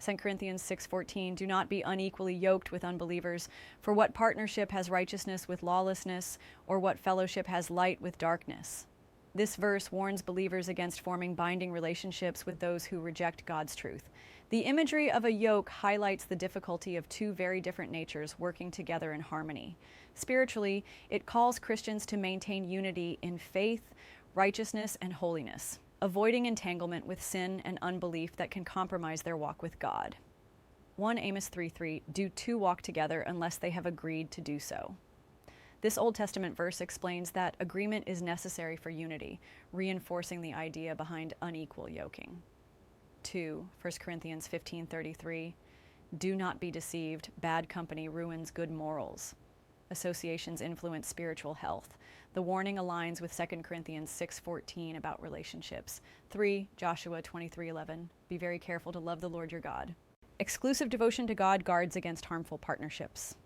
2 Corinthians 6:14, do not be unequally yoked with unbelievers, for what partnership has righteousness with lawlessness, or what fellowship has light with darkness? This verse warns believers against forming binding relationships with those who reject God's truth. The imagery of a yoke highlights the difficulty of two very different natures working together in harmony. Spiritually, it calls Christians to maintain unity in faith, righteousness, and holiness, avoiding entanglement with sin and unbelief that can compromise their walk with God. 1 Amos 3:3, do two walk together unless they have agreed to do so? This Old Testament verse explains that agreement is necessary for unity, reinforcing the idea behind unequal yoking. 2 Corinthians 15:33, do not be deceived, bad company ruins good morals. Associations influence spiritual health. The warning aligns with 2 Corinthians 6:14 about relationships. 3 Joshua 23:11, be very careful to love the Lord your God. Exclusive devotion to God guards against harmful partnerships.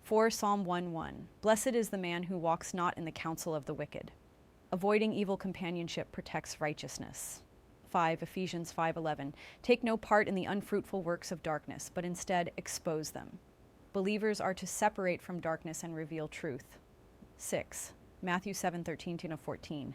4 Psalm 1:1, blessed is the man who walks not in the counsel of the wicked. Avoiding evil companionship protects righteousness. 5 Ephesians 5:11, take no part in the unfruitful works of darkness, but instead expose them. Believers are to separate from darkness and reveal truth. 6 Matthew 7:13-14,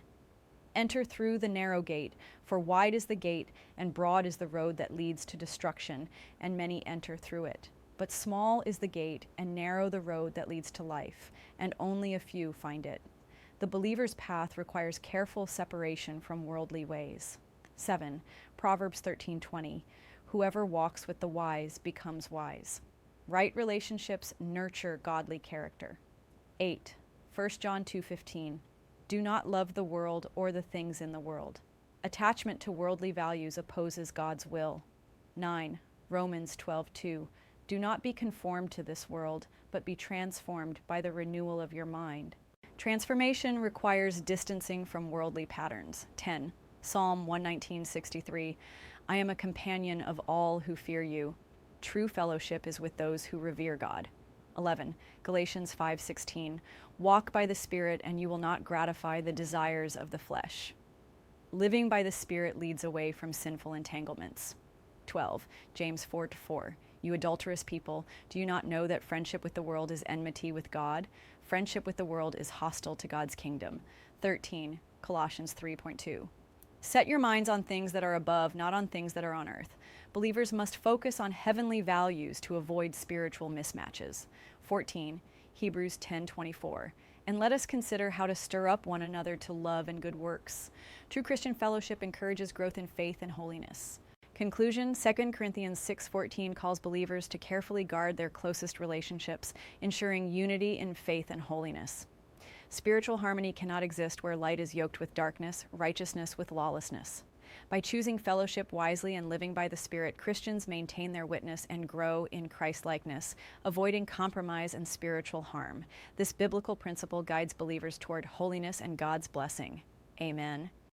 enter through the narrow gate, for wide is the gate and broad is the road that leads to destruction, and many enter through it. But small is the gate and narrow the road that leads to life, and only a few find it. The believer's path requires careful separation from worldly ways. 7 Proverbs 13:20, whoever walks with the wise becomes wise. Right relationships nurture godly character. 8 1 John 2:15, do not love the world or the things in the world. Attachment to worldly values opposes God's will. 9 Romans 12:2, do not be conformed to this world, but be transformed by the renewal of your mind. Transformation requires distancing from worldly patterns. 10 Psalm 119:63, I am a companion of all who fear you. True fellowship is with those who revere God. 11 Galatians 5:16, walk by the Spirit and you will not gratify the desires of the flesh. Living by the Spirit leads away from sinful entanglements. 12 James 4:4, you adulterous people, do you not know that friendship with the world is enmity with God? Friendship with the world is hostile to God's kingdom. 13 Colossians 3:2, set your minds on things that are above, not on things that are on earth. Believers must focus on heavenly values to avoid spiritual mismatches. 14 Hebrews 10:24, and let us consider how to stir up one another to love and good works. True Christian fellowship encourages growth in faith and holiness. Conclusion, 2 Corinthians 6:14 calls believers to carefully guard their closest relationships, ensuring unity in faith and holiness. Spiritual harmony cannot exist where light is yoked with darkness, righteousness with lawlessness. By choosing fellowship wisely and living by the Spirit, Christians maintain their witness and grow in Christ-likeness, avoiding compromise and spiritual harm. This biblical principle guides believers toward holiness and God's blessing. Amen.